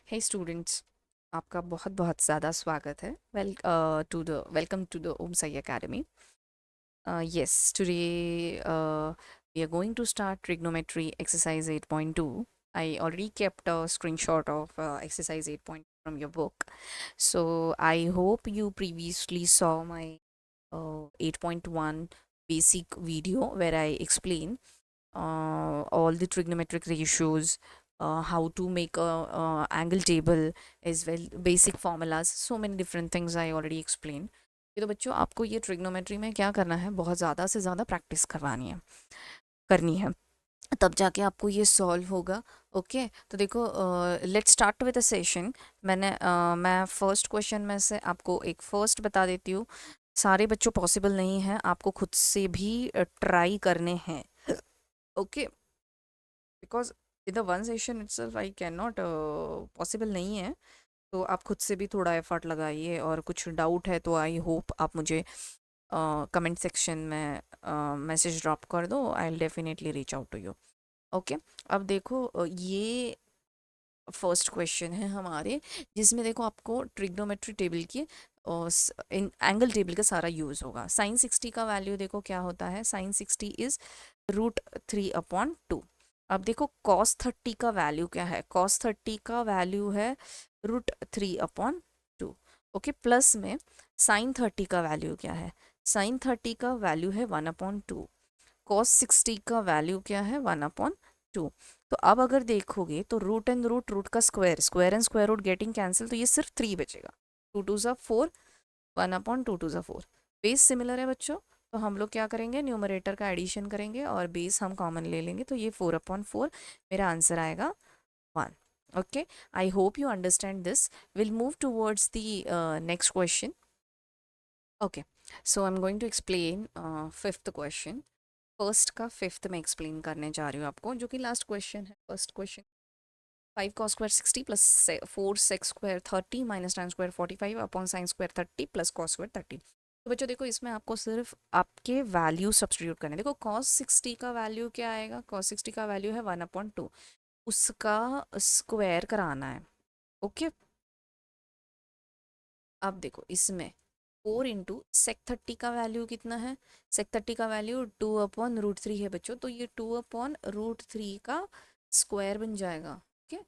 हे students, आपका बहुत बहुत ज़्यादा स्वागत है। Welcome to the Om Sai academy. Yes, today we are going to start trigonometry exercise 8.2. I already kept a screenshot of exercise 8 from your book. So I hope you previously saw my 8.1 basic video where I explain all the trigonometric ratios, how to make a angle table as well, basic formulas, so many different things I already explained. ये तो बच्चों आपको ये trigonometry में क्या करना है, बहुत ज़्यादा से ज़्यादा प्रैक्टिस करनी है, तब जाके आपको ये सॉल्व होगा। ओके, तो देखो, let's start with a session. मैं फर्स्ट क्वेश्चन में से आपको एक फर्स्ट बता देती हूँ। सारे बच्चों पॉसिबल नहीं है, आपको खुद से भी ट्राई करने हैं। Okay, because in the one session itself I can not, possible नहीं है। तो आप खुद से भी थोड़ा एफर्ट लगाइए, और कुछ डाउट है तो आई होप आप मुझे कमेंट सेक्शन में मैसेज ड्रॉप कर दो। I will definitely reach out to you. Okay, अब देखो, ये फर्स्ट क्वेश्चन है हमारे, जिसमें देखो आपको ट्रिग्नोमेट्री टेबल की और इन एंगल टेबल का सारा यूज़ होगा। साइन 60 का वैल्यू देखो क्या होता है। Sine 60 is √3/2। अब देखो कॉस 30 का वैल्यू क्या है। कॉस 30 का वैल्यू है √3/2। ओके, प्लस में साइन 30 का वैल्यू क्या है। साइन 30 का वैल्यू है 1/2। कॉस 60 का वैल्यू क्या है, 1/2। तो अब अगर देखोगे तो रूट एंड रूट, रूट का square, square and square root getting cancel, तो ये सिर्फ 3 बचेगा। 2 2 ज़ा 4, 1/2 2 2 ज़ा 4। बेस सिमिलर है बच्चों, तो हम लोग क्या करेंगे, न्यूमरेटर का एडिशन करेंगे और बेस हम कॉमन ले लेंगे, तो ये 4/4 मेरा आंसर आएगा 1। Okay, I hope you understand this. Will move towards the next question. Okay, so I am going to explain fifth question. First का फिफ्थ में एक्सप्लेन करने जा रही हूँ आपको, जो कि लास्ट क्वेश्चन है। First question, 5 cos² 60 plus 4 sec² 30 minus tan² 45 upon sin² 30 plus cos² 30। तो बच्चों देखो, इसमें आपको सिर्फ आपके वैल्यू सब्सटीट्यूट करने। देखो cos 60 का वैल्यू क्या आएगा। cos 60 का वैल्यू है 1/2, उसका स्क्वायर कराना है। ओके, अब देखो इसमें 4 × sec 30 का वैल्यू कितना है। sec 30 का वैल्यू 2/√3 है बच्चों, तो ये 2/√3 का स्क्वायर बन जाएगा। ओके,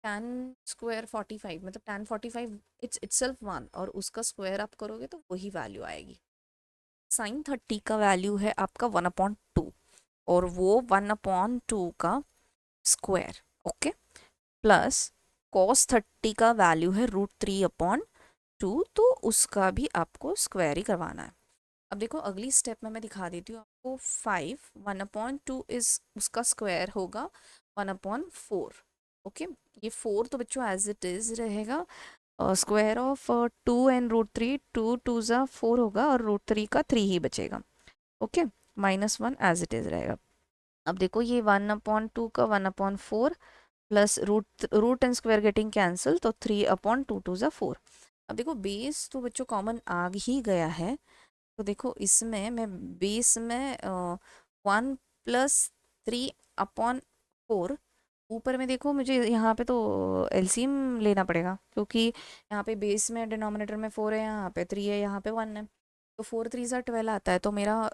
tan² 45 मतलब tan 45 इट्स इटसेल्फ 1, और उसका स्क्वायर आप करोगे तो वही वैल्यू आएगी। sin 30 का वैल्यू है आपका 1/2, और वो 1/2 का स्क्वायर। ओके, प्लस cos 30 का वैल्यू है √3/2, तो उसका भी आपको स्क्वायर ही करवाना है। अब देखो अगली स्टेप में मैं दिखा देती हूँ आपको। 5 1/2 इज उसका स्क्वायर होगा 1/4। ओके, ये 4 तो बच्चों एज इट इज रहेगा। स्क्वायर ऑफ 2 एंड √3, 2 2 ज़ा 4 होगा, और √3 का 3 ही बचेगा। ओके, -1 एज इट इज रहेगा। अब देखो ये 1/2 का 1/4 plus root and square getting cancel, तो 3/2 2 ज़ा 4। अब देखो बेस तो बच्चों कॉमन आ ही गया है, तो देखो इसमें मैं बेस में 1 + 3/4, ऊपर में देखो मुझे यहाँ पे तो एलसीएम लेना पड़ेगा, क्योंकि यहाँ पे बेस में डिनोमिनेटर में 4 है, यहाँ पे 3 है, यहाँ पे 1 है। तो 4 3 ज़ा 12 आता है, तो मेरा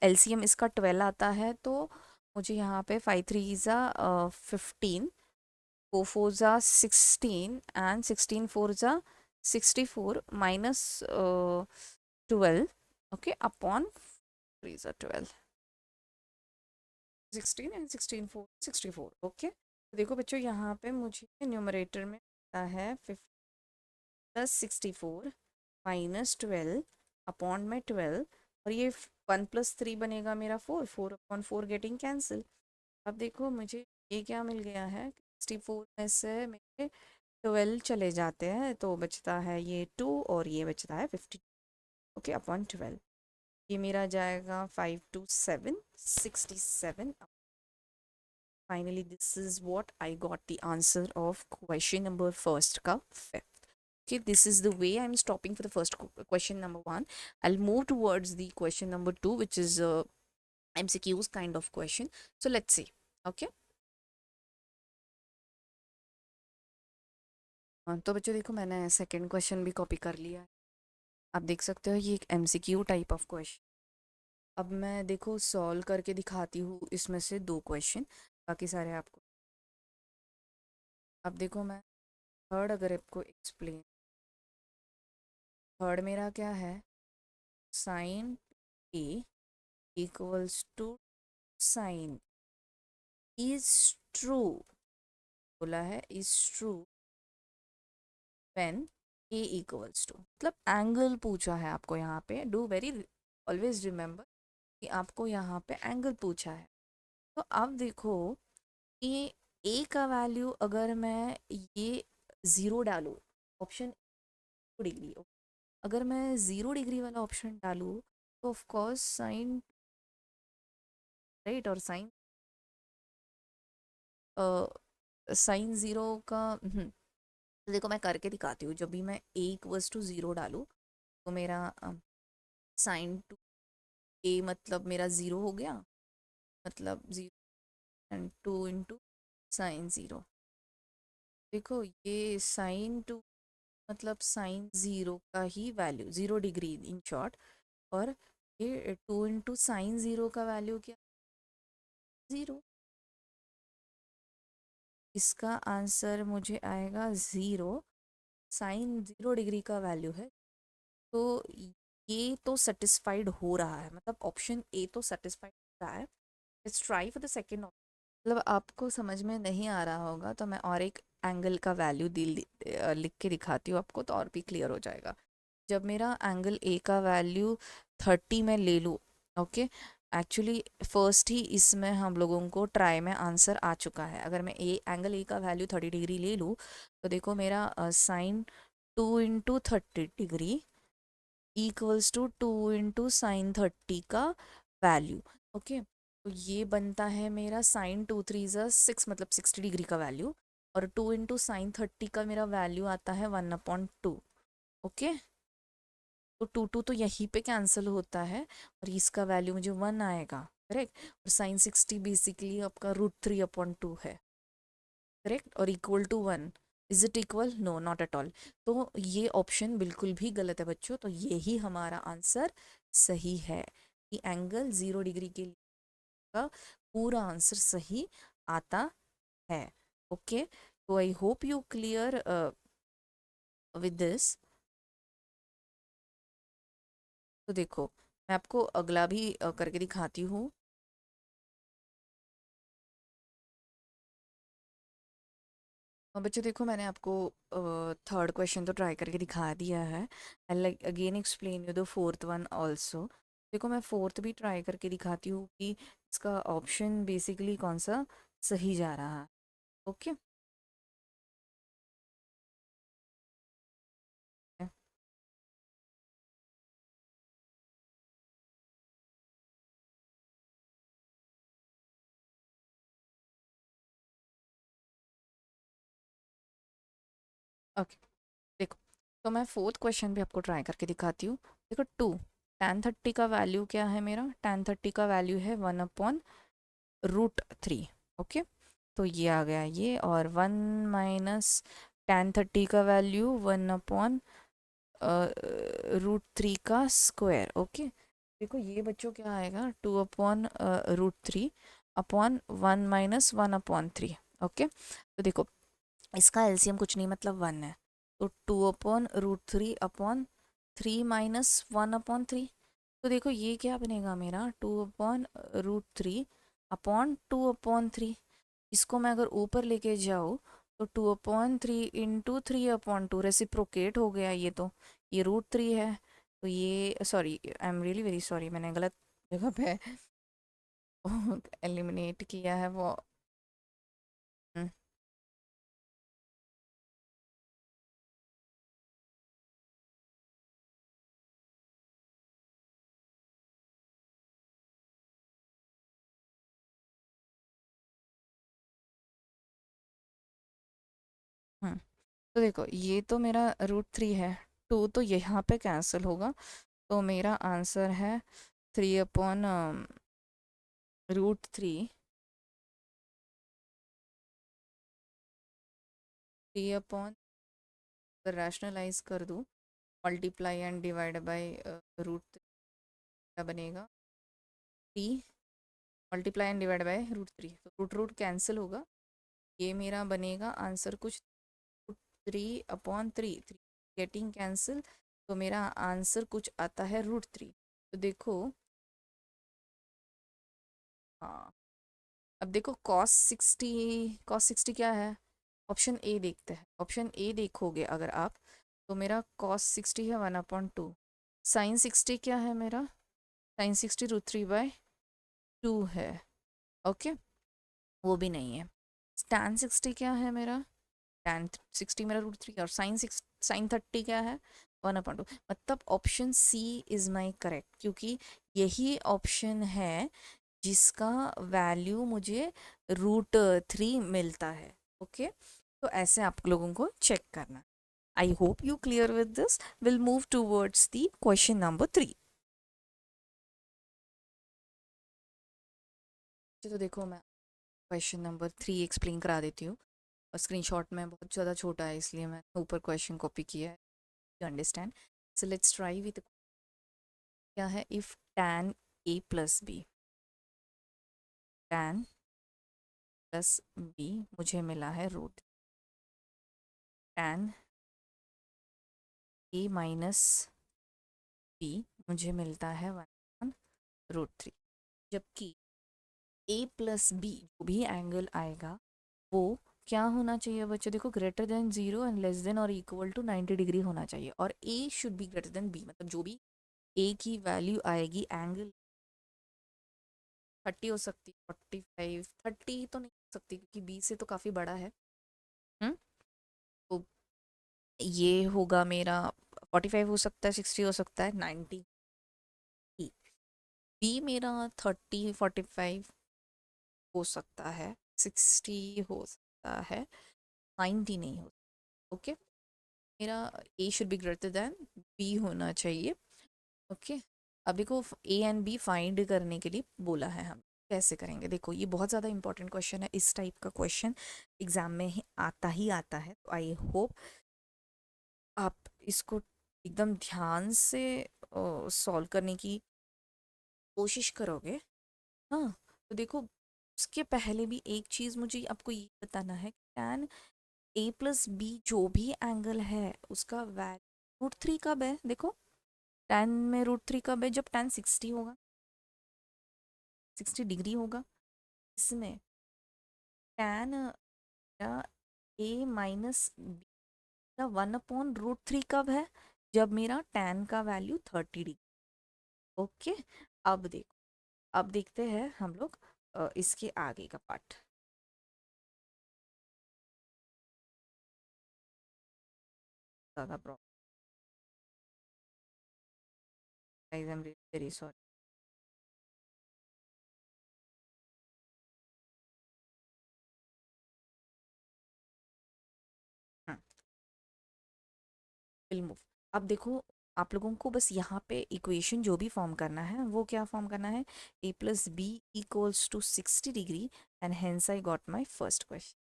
एलसीएम इसका 12 आता है। तो मुझे यहाँ पे 5 3 ज़ा 15, 4 4 ज़ा 16, एंड 16 4 ज़ा 64 माइनस 12। ओके, अपॉन 3 ज़ा 12, 16 एंड 16 4 64। ओके, तो देखो बच्चों यहाँ पे मुझे न्यूमरेटर में आता है 50 + 64 माइनस 12 अपॉन में 12, और ये 1 + 3 बनेगा मेरा 4, 4/4 गेटिंग कैंसिल। अब देखो मुझे ये क्या मिल गया है, 64 में से मेरे 12 चले जाते हैं, तो बचता है ये 2, और ये बचता है 50। ओके, अपॉन 12, ये मेरा जाएगा 5 2 7 67। Finally, this is what I got the answer of question number first ka fifth. Okay, this is the way I'm stopping for the first question number one. I'll move towards the question number two, which is MCQs kind of question. So let's see. Okay. हाँ, तो बच्चों देखो मैंने second question भी copy कर लिया है। आप देख सकते हो ये एक एमसीक्यू टाइप ऑफ क्वेश्चन। अब मैं देखो सॉल्व करके दिखाती हूँ इसमें से दो क्वेश्चन, बाकी सारे आपको। अब देखो मैं थर्ड अगर आपको एक्सप्लेन, थर्ड मेरा क्या है, sine A equals to sine is true, बोला है is true when A equals to, मतलब एंगल पूछा है आपको यहाँ पे। डू वेरी ऑलवेज रिमेंबर कि आपको यहाँ पे एंगल पूछा है। तो अब देखो कि ए का वैल्यू अगर मैं ये ज़ीरो डालूँ, ऑप्शन डिग्री, अगर मैं ज़ीरो डिग्री वाला ऑप्शन डालूँ तो ऑफ कोर्स साइन, राइट, और साइन साइन ज़ीरो का तो देखो मैं करके दिखाती हूँ। जब भी मैं ए इक्वल्स टू ज़ीरो डालूँ तो मेरा साइन टू ए मतलब मेरा ज़ीरो हो गया, मतलब zero and two into sine zero. देखो ये साइन टू मतलब साइन ज़ीरो का ही value, zero degree in short, और ये टू इंटू साइन ज़ीरो का वैल्यू क्या, ज़ीरो। इसका आंसर मुझे आएगा ज़ीरो। साइन ज़ीरो डिग्री का वैल्यू है, तो ये तो सेटिस्फाइड हो रहा है, मतलब ऑप्शन ए तो सेटिस्फाइड हो रहा है। Let's try for the second. मतलब आपको समझ में नहीं आ रहा होगा तो मैं और एक एंगल का वैल्यू लिख के दिखाती हूँ आपको, तो और भी क्लियर हो जाएगा। जब मेरा एंगल ए का वैल्यू 30 में ले लूँ, ओके, एक्चुअली फर्स्ट ही इसमें हम लोगों को ट्राई में आंसर आ चुका है। अगर मैं एंगल ए का वैल्यू 30 डिग्री ले लूँ तो देखो मेरा sine 2 into 30 degree equals to 2 into sine 30 का वैल्यू। ओके, तो ये बनता है मेरा साइन 2 3 ज़ा 6, मतलब 60 डिग्री का वैल्यू, और 2 इंटू साइन 30 का मेरा वैल्यू आता है 1/2। ओके, तो टू टू तो यहीं पे कैंसिल होता है और इसका वैल्यू मुझे 1 आएगा, करेक्ट। और साइन 60 बेसिकली आपका √3/2 है, करेक्ट, और equal to 1। Is it equal? No, not at all. तो ये ऑप्शन बिल्कुल भी गलत है बच्चों। तो यही हमारा आंसर सही है कि एंगल 0 डिग्री के लिए का पूरा आंसर सही आता है। ओके, तो आई hope you clear with this. तो देखो मैं आपको अगला भी करके दिखाती हूँ। बच्चों देखो मैंने आपको थर्ड क्वेश्चन तो ट्राई करके दिखा दिया है। I like again explain you the fourth one also. देखो मैं फोर्थ भी ट्राई करके दिखाती हूँ कि इसका ऑप्शन बेसिकली कौन सा सही जा रहा है। ओके, ओके, देखो तो मैं फोर्थ क्वेश्चन भी आपको ट्राई करके दिखाती हूँ। देखो tan 30 का वैल्यू क्या है, मेरा tan 30 का वैल्यू है 1/√3। ओके, तो ये आ गया ये, और 1 माइनस tan 30 का वैल्यू 1/√3 का स्क्वायर। ओके, देखो ये बच्चों क्या आएगा, 2/√3 अपॉन 1 - 1/3। ओके, तो देखो इसका एलसीएम कुछ नहीं मतलब 1 है, तो 2/√3 अपॉन 3 - 1/3। तो देखो ये क्या बनेगा मेरा, 2/√3 अपॉन 2/3। इसको मैं अगर ऊपर लेके जाऊँ तो 2/3 इंटू 3/2 रेसिप्रोकेट हो गया ये, तो ये √3 है। तो ये sorry, I am really very sorry, मैंने गलत जगह पे एलिमिनेट किया है वो। हम्म, हम्म। तो देखो ये तो मेरा √3 है, टू तो यहाँ पे कैंसिल होगा, तो मेरा आंसर है 3/√3, 3/√3 अगर रैशनलाइज कर दूँ, multiply and divide by root, क्या बनेगा 3, मल्टीप्लाई एंड डिवाइड बाय √3, तो रूट रूट कैंसिल होगा, ये मेरा बनेगा आंसर कुछ √3/3, 3 गेटिंग कैंसिल, तो मेरा आंसर कुछ आता है √3। तो देखो, हाँ, अब देखो cos 60 क्या है, ऑप्शन ए देखते हैं, ऑप्शन ए देखोगे अगर आप, तो मेरा cos 60 है 1/2, sin 60 क्या है मेरा, sin 60 √3/2 है, ओके, वो भी नहीं है। tan 60 क्या है मेरा, tan 60 मेरा √3, और sin 30 क्या है 1/2, मतलब option C is my correct, क्योंकि यही ऑप्शन है जिसका वैल्यू मुझे √3 मिलता है, ओके। तो ऐसे आप लोगों को चेक करना। आई hope you clear with this. Will move towards the question number 3। तो देखो, मैं क्वेश्चन नंबर 3 एक्सप्लेन करा देती हूँ, और स्क्रीनशॉट में बहुत ज़्यादा छोटा है इसलिए मैं ऊपर क्वेश्चन कॉपी किया है, you understand. So let's try with, क्या है, if tan a plus B, tan plus B मुझे मिला है tan a माइनस बी मुझे मिलता है 1/√3, जबकि a प्लस बी जो भी एंगल आएगा वो क्या होना चाहिए बच्चों, देखो, greater than 0 and less than और इक्वल टू 90 डिग्री होना चाहिए, और a should be greater then b, मतलब जो भी a की वैल्यू आएगी, एंगल 30 हो सकती है, 45, 30 तो नहीं हो सकती क्योंकि b से तो काफ़ी बड़ा है। हम्म, तो ये होगा मेरा 45 हो सकता है, 60 हो सकता है, 90, बी मेरा 30, 45 हो सकता है, 60 हो सकता है, 90 नहीं हो, ओके। मेरा A should be greater than B होना चाहिए, ओके। अभी को ए एंड बी फाइंड करने के लिए बोला है, हम कैसे करेंगे, देखो ये बहुत ज़्यादा इंपॉर्टेंट क्वेश्चन है, इस टाइप का क्वेश्चन एग्जाम में ही आता है, तो आई होप आप इसको एकदम ध्यान से सॉल्व करने की कोशिश करोगे। हाँ, तो देखो, उसके पहले भी एक चीज़ मुझे आपको ये बताना है, tan a प्लस बी जो भी एंगल है उसका वैल्यू √3 कब है, देखो, tan में √3 कब है, जब tan 60 होगा, 60 डिग्री होगा, इसमें tan a माइनस बी का 1/√3 कब है, जब मेरा tan का वैल्यू 30 डिग्री, ओके। अब देखो, अब देखते हैं हम लोग इसके आगे का पार्ट, ज़्यादा problem, I am very sorry. Will move. अब देखो, आप लोगों को बस यहाँ पे इक्वेशन जो भी फॉर्म करना है वो क्या फॉर्म करना है, a plus B equals to 60 degree, and hence I got my first question.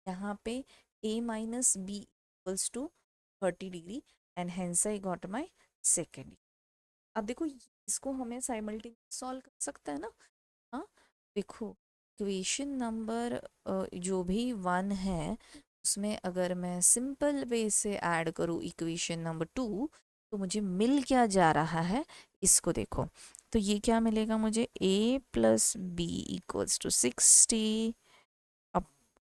यहाँ पे a minus B equals to 30 degree, and hence I got my second. अब देखो, इसको हमें साइमल्टेनियस सॉल्व कर सकते हैं ना, हाँ। देखो, इक्वेशन नंबर जो भी 1 है उसमें अगर मैं सिंपल वे से ऐड करूँ इक्वेशन नंबर 2, तो मुझे मिल क्या जा रहा है, इसको देखो, तो ये क्या मिलेगा मुझे, a plus B equals to 60, अब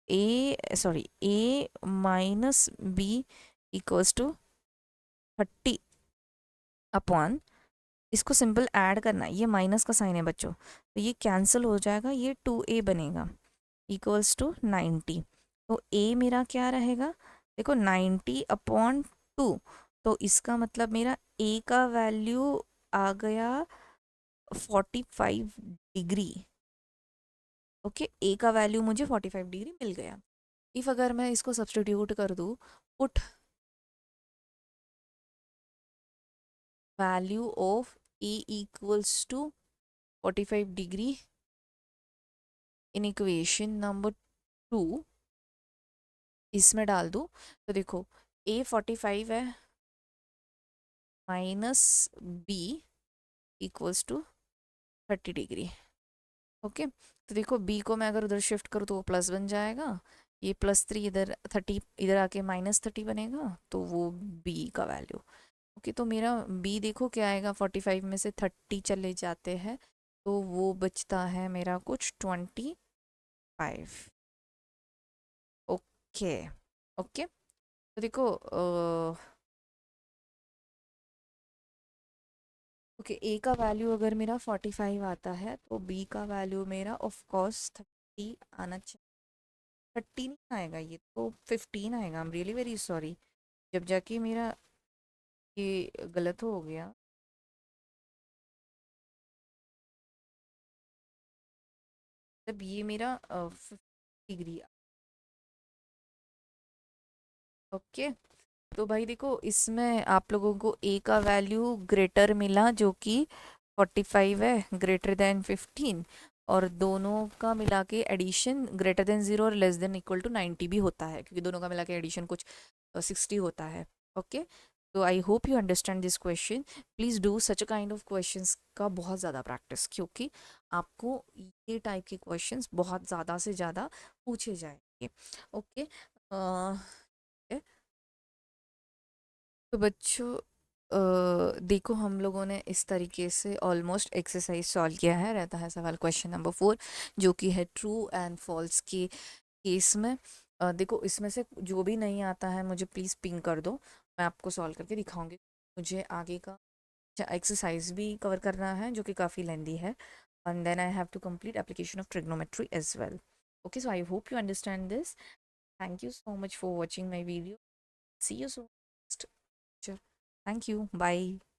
a minus B equals to 30 upon, इसको सिंपल ऐड करना है, ये माइनस का साइन है बच्चों, तो ये कैंसिल हो जाएगा, ये 2a बनेगा इक्वल्स टू 90, तो a मेरा क्या रहेगा, देखो 90/2, तो इसका मतलब मेरा a का वैल्यू आ गया 45 डिग्री, ओके, a का वैल्यू मुझे 45 डिग्री मिल गया। इफ अगर मैं इसको सब्सटीट्यूट कर दूँ, put value of a equals to 45 degree in equation number 2, इसमें डाल दूँ, तो देखो ए 45 है minus B equals to 30 degree. Okay, तो देखो बी को मैं अगर उधर शिफ्ट करूँ तो वो प्लस बन जाएगा, ये +3 इधर 30 इधर आके -30 बनेगा, तो वो बी का वैल्यू। ओके, तो मेरा बी देखो क्या आएगा, 45 में से 30 चले जाते हैं तो वो बचता है मेरा कुछ 25। ओके। ओके, तो देखो ओके, ए का वैल्यू अगर मेरा 45 आता है तो बी का वैल्यू मेरा ऑफ कोर्स 30 आना चाहिए। 30 नहीं आएगा, ये तो 15 आएगा। I am really very sorry, जब जाके मेरा ये गलत हो गया। तब ये मेरा 50 डिग्री। ओके, तो भाई देखो इसमें आप लोगों को ए का वैल्यू ग्रेटर मिला जो कि 45 है, ग्रेटर देन 15, और दोनों का मिला के एडिशन ग्रेटर देन 0 और लेस देन इक्वल टू 90 भी होता है, क्योंकि दोनों का मिला के एडिशन कुछ 60 होता है। ओके, तो आई hope you understand this question. Please do such kind of questions का बहुत ज़्यादा प्रैक्टिस, क्योंकि आपको ये टाइप के क्वेश्चंस बहुत ज़्यादा से ज़्यादा पूछे जाएंगे। ओके, तो बच्चों देखो हम लोगों ने इस तरीके से ऑलमोस्ट एक्सरसाइज सॉल्व किया है। रहता है सवाल क्वेश्चन नंबर 4, जो कि है ट्रू एंड फॉल्स के केस में। देखो इसमें से जो भी नहीं आता है मुझे प्लीज़ पिंग कर दो, मैं आपको सॉल्व करके दिखाऊंगी। मुझे आगे का एक्सरसाइज भी कवर करना है जो कि काफ़ी लेंदी है, and then I have to complete application of trigonometry as well. Okay, so I hope you understand this. Thank you so much for watching my video. See you soon. Sure. Thank you. Bye.